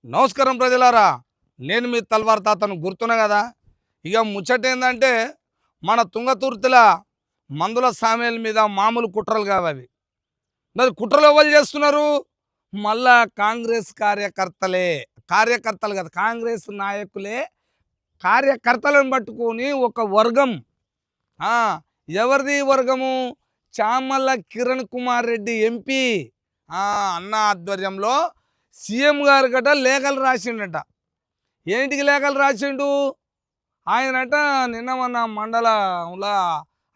నమస్కారం ప్రజలారా, నేను మీ తల్వార్ తాతను గుర్తున్నా కదా. ఇక ముచ్చట ఏంటంటే మన తుంగతుర్తిల మందుల సామేల మీద మామూలు కుట్రలు కావవి. మరి కుట్రలు ఎవరు చేస్తున్నారు? మళ్ళా కాంగ్రెస్ కార్యకర్తలు కదా, కాంగ్రెస్ నాయకులే కార్యకర్తలను పట్టుకొని ఒక వర్గం. ఆ, ఎవరిది వర్గము? చామల కిరణ్ కుమార్ రెడ్డి ఎంపీ అన్న ఆధ్వర్యంలో సీఎం గారు గట లేఖలు రాసిండట. ఏంటికి లేఖలు రాసిండు ఆయనట? నిన్న మన మండలంలో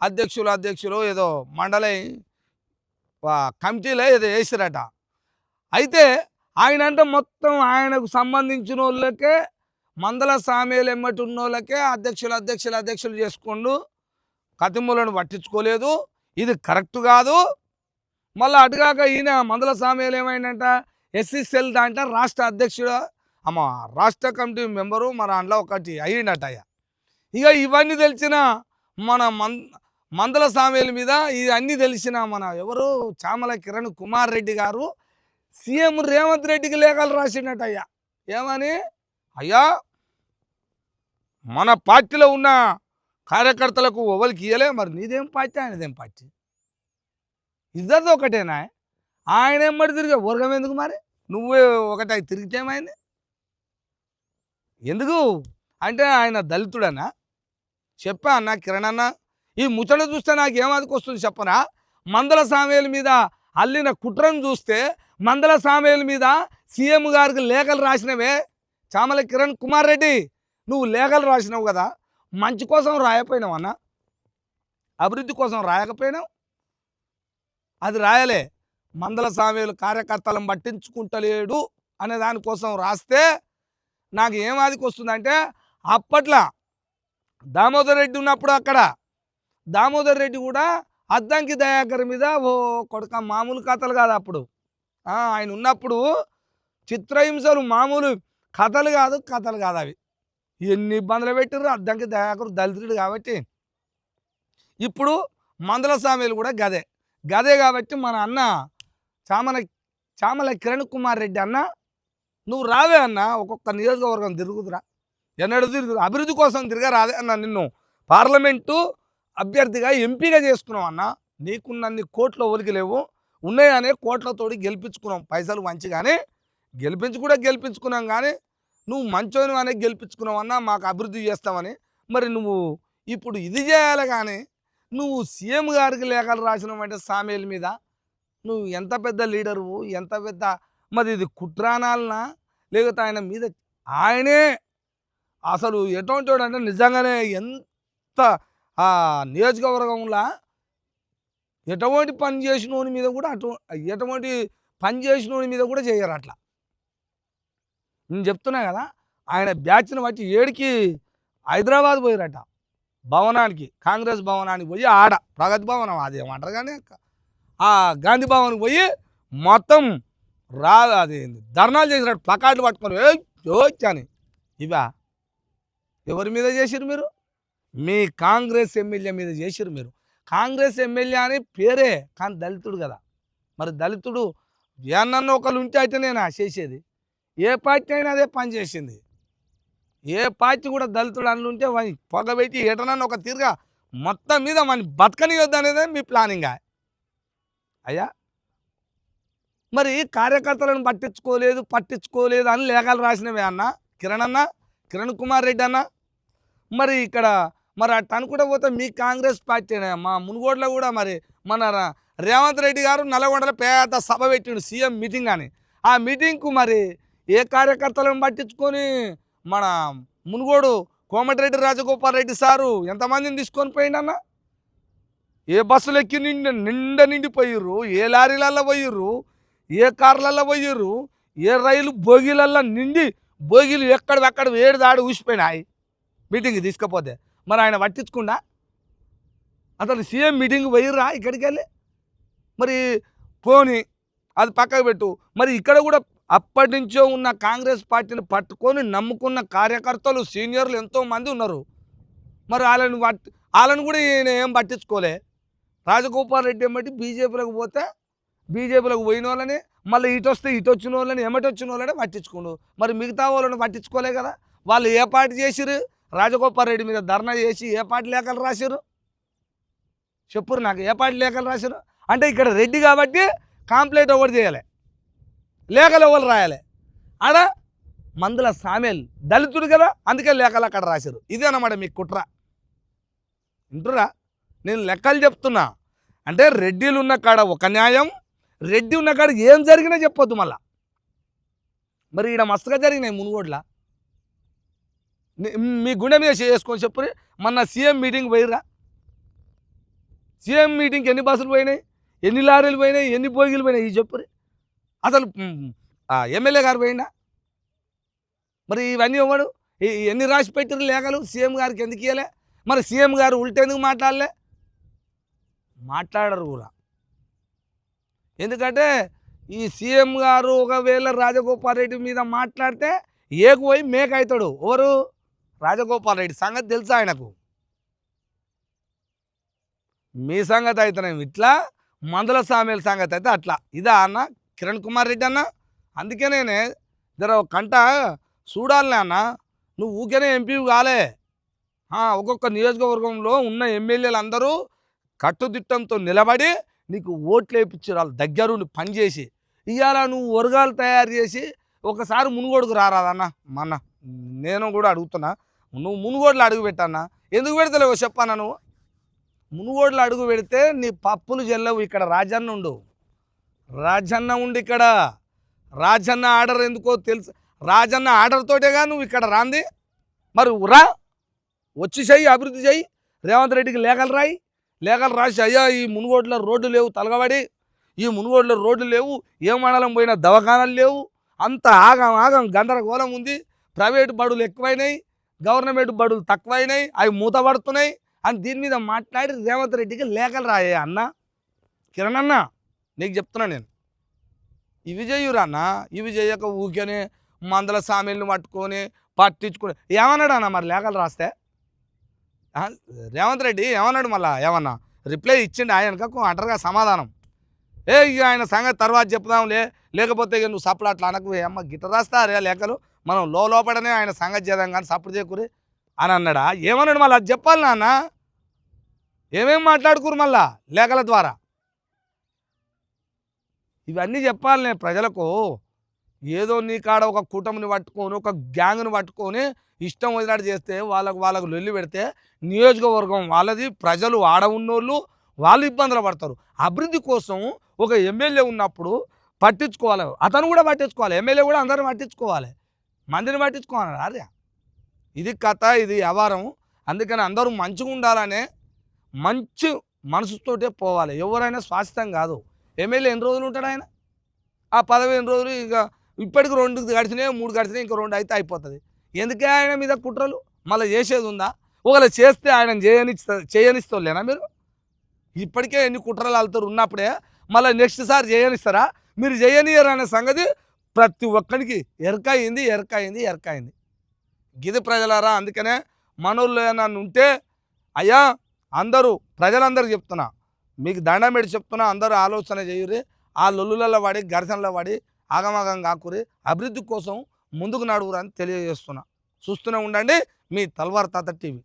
అధ్యక్షులు ఏదో మండల కమిటీలో ఏదో వేసిరట. అయితే ఆయనంట మొత్తం ఆయనకు సంబంధించిన వాళ్ళకే, మందల సామేలు ఎమ్మటి ఉన్న వాళ్ళకే అధ్యక్షులు చేసుకుంటూ కతిములను పట్టించుకోలేదు. ఇది కరెక్ట్ కాదు. మళ్ళీ అటుగాక ఈయన మందల సామేలు ఏమైందంట, ఎస్సీసెల్ దాంట్లో రాష్ట్ర అధ్యక్షుడు రాష్ట్ర కమిటీ మెంబరు మన అందులో ఒకటి అయ్యిండట. ఇక ఇవన్నీ తెలిసిన మన మందల సామేల మీద ఇవన్నీ తెలిసిన మన ఎవరు చామల కిరణ్ కుమార్ రెడ్డి గారు సీఎం రేవంత్ రెడ్డికి లేఖలు రాసిండట. ఏమని? అయ్యా, మన పార్టీలో ఉన్న కార్యకర్తలకు ఎవరికి ఇయ్యలే, మరి నీదేం పార్టీ ఆయనదేం పార్టీ? ఇద్దరిది ఒకటేనా? ఆయన ఎమ్మడి తిరిగే వర్గం ఎందుకు? మరి నువ్వే ఒకటి తిరిగితేమైంది ఎందుకు అంటే ఆయన దళితుడన్నా? చెప్పా అన్న కిరణ్ అన్న, ఈ ముచ్చట చూస్తే నాకు ఏమాదికి వస్తుంది చెప్పనా? మందల సామేల మీద అల్లిన కుట్రను చూస్తే మందల సామేల మీద సీఎం గారికి లేఖలు రాసినవే చామల కిరణ్ కుమార్ రెడ్డి, నువ్వు లేఖలు రాసినావు కదా, మంచి కోసం రాయపోయినావు అన్న, అభివృద్ధి కోసం రాయకపోయినావు. అది రాయలే. మందల సామేలు కార్యకర్తలను పట్టించుకుంటలేడు అనే దానికోసం రాస్తే నాకు ఏమాదికి వస్తుందంటే, అప్పట్లో దామోదర్ రెడ్డి ఉన్నప్పుడు అక్కడ దామోదర్ రెడ్డి కూడా అద్దంకి దయాకర్ మీద ఓ కొడుక మామూలు కథలు కాదు అప్పుడు. ఆయన ఉన్నప్పుడు చిత్రహింసలు మామూలు కథలు కాదు అవి. ఎన్ని ఇబ్బందులు పెట్టిర్రు. అద్దంకి దయాకర్ దళితుడు కాబట్టి. ఇప్పుడు మందల సామేలు కూడా గదే కాబట్టి మన అన్న చామల కిరణ్ కుమార్ రెడ్డి అన్న, నువ్వు రావే అన్న, ఒక్కొక్క నియోజకవర్గం తిరుగుతురా, ఎన్నడూ తిరుగుతురా, అభివృద్ధి కోసం తిరగరాదే అన్న. నిన్ను పార్లమెంటు అభ్యర్థిగా ఎంపీగా చేసుకున్నావు అన్న, నీకున్నన్ని కోట్లు ఒలికి లేవు, ఉన్నాయనే కోట్లతోటి గెలిపించుకున్నాం, పైసలు మంచిగానే గెలిపించుకున్నాం. కానీ నువ్వు మంచోని అనే గెలిపించుకున్నావు అన్న, మాకు అభివృద్ధి చేస్తామని. మరి నువ్వు ఇప్పుడు ఇది చేయాలి కానీ నువ్వు సీఎం గారికి లేఖలు రాసినావంటే సామేల మీద, నువ్వు ఎంత పెద్ద లీడరు, ఎంత పెద్ద, మరి ఇది కుట్రానాలనా లేకపోతే ఆయన మీద ఆయనే అసలు ఎటువంటి వాడు అంటే నిజంగానే ఎంత నియోజకవర్గంలో ఎటువంటి పని చేసినోని మీద కూడా ఎటువంటి పని చేసినోని మీద కూడా చేయరు అట్లా. నేను చెప్తున్నా కదా, ఆయన బ్యాచ్ని బట్టి ఏడికి హైదరాబాద్ పోయారట భవనానికి, కాంగ్రెస్ భవనానికి పోయి ఆడ ప్రగతి భవనం అదేమంటారు కానీ గాంధీ భవన్కి పోయి మొత్తం అది ధర్నాలు చేసినట్టు ప్లకార్డులు పట్టుకొని అని. ఇవా ఎవరి మీద చేసిరు మీరు? మీ కాంగ్రెస్ ఎమ్మెల్యే మీద చేసిరు మీరు. కాంగ్రెస్ ఎమ్మెల్యే అని పేరే, కానీ దళితుడు కదా. మరి దళితుడు ఏమన్నా ఒకళ్ళు ఉంటే అయితే నేను చేసేది. ఏ పార్టీ అయినా అదే పని చేసింది. ఏ పార్టీ కూడా దళితుడు అన్ను ఉంటే వాడిని పొగబెట్టి ఏటనన్నా ఒక తీరుగా మొత్తం మీద వాడిని బతకనియొద్దు అనేదే మీ ప్లానింగ్ అయ్యా. మరి కార్యకర్తలను పట్టించుకోలేదు అని లేఖలు రాసినవే అన్న కిరణ్ కుమార్ రెడ్డి అన్న. మరి ఇక్కడ మరి అట్లా అనుకుంటా పోతే మీ కాంగ్రెస్ పార్టీ మా మునుగోడులో కూడా మరి మన రేవంత్ రెడ్డి గారు నల్గొండలో పెద్ద సభ పెట్టిండు సీఎం మీటింగ్ అని. ఆ మీటింగ్కు మరి ఏ కార్యకర్తలను పట్టించుకొని మన మునుగోడు కోమటిరెడ్డి రాజగోపాల్ రెడ్డి సారు ఎంతమందిని తీసుకొని పోయిండన్న? ఏ బస్సులు ఎక్కి నిండిపోయిర్రు, ఏ లారీలల్లో పోయిర్రు, ఏ కార్లల్లో పోయిర్రు, ఏ రైలు బోగీలల్లో నిండి బోగీలు ఎక్కడక్కడ ఏడు దాడి ఊసిపోయినాయి మీటింగ్ తీసుకపోతే. మరి ఆయన పట్టించుకుండా అసలు సీఎం మీటింగ్ పోయిర్రా ఇక్కడికి వెళ్ళి? మరి పోని అది పక్కకు పెట్టు. మరి ఇక్కడ కూడా అప్పటి నుంచో ఉన్న కాంగ్రెస్ పార్టీని పట్టుకొని నమ్ముకున్న కార్యకర్తలు సీనియర్లు ఎంతోమంది ఉన్నారు. మరి వాళ్ళని కూడా ఈయన ఏం పట్టించుకోలే. రాజగోపాల్ రెడ్డి ఏమంటే బీజేపీలోకి పోయిన వాళ్ళని మళ్ళీ ఇటు వస్తే ఇటు వచ్చిన వాళ్ళని ఎమ్మటి వచ్చిన వాళ్ళని పట్టించుకోండు. మరి మిగతా వాళ్ళని పట్టించుకోలే కదా. వాళ్ళు ఏ పార్టీ చేసిరు? రాజగోపాల్ రెడ్డి మీద ధర్నా చేసి ఏ పార్టీ లేఖలు రాశారు? చెప్పురు నాకు, ఏ పార్టీ లేఖలు రాశారు? అంటే ఇక్కడ రెడ్డి కాబట్టి కాంప్లైంట్ ఎవరు చేయాలి, లేఖలు ఎవరు రాయాలి? ఆడ మందుల సామేల్ దళితుడు కదా, అందుకే లేఖలు అక్కడ రాశారు. ఇదే అన్నమాట మీ కుట్ర. వింటురా, నేను లెక్కలు చెప్తున్నా. అంటే రెడ్డిలు ఉన్న కాడ ఒక న్యాయం, రెడ్డి ఉన్న కాడ ఏం జరిగినా చెప్పొద్దు మళ్ళా. మరి ఈడ మస్తుగా జరిగినాయి మునుగోడ్ల. మీ గుండె మీద చేసుకొని చెప్పురి. మొన్న సీఎం మీటింగ్ పోయిర్రా? సీఎం మీటింగ్కి ఎన్ని బస్సులు పోయినాయి, ఎన్ని లారీలు పోయినాయి, ఎన్ని బోగిలు పోయినాయి ఇది చెప్పురి. అసలు ఎమ్మెల్యే గారు పోయిందా? మరి ఇవన్నీ ఇవ్వడు. ఎన్ని రాసి పెట్టిరు లేఖలు సీఎం గారికి ఎందుకు ఇవ్వలే? మరి సీఎం గారు ఉల్టెందుకు మాట్లాడలే? మాట్లాడరు కూడా. ఎందుకంటే ఈ సీఎం గారు ఒకవేళ రాజగోపాల్ రెడ్డి మీద మాట్లాడితే ఏకుపోయి మేకవుతాడు. ఎవరు? రాజగోపాల్ రెడ్డి సంగతి తెలుసా ఆయనకు. మీ సంగతి అయితేనేమి ఇట్లా, మందుల సామేల సంగతి అయితే అట్లా. ఇదా అన్న కిరణ్ కుమార్ రెడ్డి అన్న? అందుకే నేనే జర కంట చూడాలనే అన్న. నువ్వు ఊరికేనే ఎంపీ కాలే. ఒక్కొక్క నియోజకవర్గంలో ఉన్న ఎమ్మెల్యేలు అందరూ కట్టుదిట్టంతో నిలబడి నీకు ఓట్లు వేయించారు. వాళ్ళ దగ్గరుండి పనిచేసి ఇవాళ నువ్వు వర్గాలు తయారు చేసి ఒకసారి మునుగోడుకు రారాదన్న. మొన్న నేను కూడా అడుగుతున్నా, నువ్వు మునుగోడులో అడుగు పెట్టన్నా. ఎందుకు పెడతలేవు చెప్పన్నా? నువ్వు మునుగోడులో అడుగు పెడితే నీ పప్పులు చెల్లవు. ఇక్కడ రాజన్న ఉండు, రాజన్న ఉండి ఇక్కడ. రాజన్న ఆర్డర్ ఎందుకో తెలుసు. రాజన్న ఆర్డర్ తోటేగా నువ్వు ఇక్కడ రాంది. మరి రా, వచ్చి చెయ్యి, అభివృద్ధి చెయ్యి. రేవంత్ రెడ్డికి లేఖలు రాయి. లేఖలు రాసి అయ్యా ఈ మునుగోడులో రోడ్డు లేవు తలగబడి, ఈ మునుగోడులో రోడ్లు లేవు, ఏ మండలం పోయినా దవాఖానాలు లేవు, అంత ఆగం ఆగం గందరగోళం ఉంది, ప్రైవేటు బడులు ఎక్కువైనాయి, గవర్నమెంట్ బడులు తక్కువైనాయి, అవి మూతపడుతున్నాయి అని దీని మీద మాట్లాడి రేవంత్ రెడ్డికి లేఖలు రాయే అన్న. కిరణ్ అన్న నీకు చెప్తున్నా నేను, ఇవి చెయ్యురా అన్న. ఇవి చేయక ఊరికేనే మందల సామీలను పట్టుకొని పట్టించుకుని ఏమన్నాడు అన్న? మరి లేఖలు రాస్తే రేవంత్ రెడ్డి ఏమన్నాడు? మళ్ళా ఏమన్నా రిప్లై ఇచ్చిండు ఆయనకు అంటారుగా సమాధానం. ఇక ఆయన సంగతి తర్వాత చెప్దాంలే, లేకపోతే ఇక నువ్వు సప్పుడు అట్లా అనకు. అమ్మ గిట్ట రాస్తారే లేఖలు, మనం లోపడనే ఆయన సంగతి చేద్దాం కానీ సప్పుడు చేయకూరి అని అన్నాడా? ఏమన్నాడు మళ్ళీ? అది చెప్పాలి నాన్న. ఏమేమి మాట్లాడుకురు మళ్ళా లేఖల ద్వారా? ఇవన్నీ చెప్పాలి నేను ప్రజలకు. ఏదో నీ కాడ ఒక కూటమిని పట్టుకొని, ఒక గ్యాంగ్ను పట్టుకొని ఇష్టం వదిలాడు చేస్తే వాళ్ళకు లొల్లి పెడితే నియోజకవర్గం వాళ్ళది, ప్రజలు ఆడ ఉన్నోళ్ళు వాళ్ళు ఇబ్బందులు పడతారు. అభివృద్ధి కోసం ఒక ఎమ్మెల్యే ఉన్నప్పుడు పట్టించుకోవాలి, అతను కూడా పట్టించుకోవాలి, ఎమ్మెల్యే కూడా అందరిని పట్టించుకోవాలి, మందిని పట్టించుకోవాలి. అదే ఇది కథ, ఇది వ్యవహారం. అందుకని అందరూ మంచిగా ఉండాలనే మంచి మనసుతోటే పోవాలి. ఎవరైనా శాశ్వతం కాదు. ఎమ్మెల్యే ఎన్ని రోజులు ఉంటాడు ఆయన? ఆ పదవి ఎన్ని రోజులు? ఇక ఇప్పటికి 2 గడిచినాయి, 3 గడిచినాయి, ఇంకో 2 అయితే అయిపోతుంది. ఎందుకే ఆయన మీద కుట్రలు? మళ్ళీ చేసేది ఉందా? ఒకవేళ చేస్తే ఆయన చేయనిస్తలేనా మీరు? ఇప్పటికే ఎన్ని కుట్రలు వెళ్తారు ఉన్నప్పుడే మళ్ళీ నెక్స్ట్ సారి చేయనిస్తారా? మీరు చేయనియరు అనే సంగతి ప్రతి ఒక్కరికి ఎరకైంది. గిది ప్రజలారా. అందుకనే మనోళ్ళు ఏమన్నా ఉంటే అయ్యా అందరూ ప్రజలందరూ చెప్తున్నా, మీకు దండం పెట్టి చెప్తున్నా, అందరూ ఆలోచన చేయురి. ఆ లొల్లులలో పడి ఘర్షణలో పడి ఆగమాగం కాకురి. అభివృద్ధి కోసం ముందుకు నడువురని తెలియజేస్తున్నా. చూస్తూనే ఉండండి మీ తల్వార్ తాత టీవీ.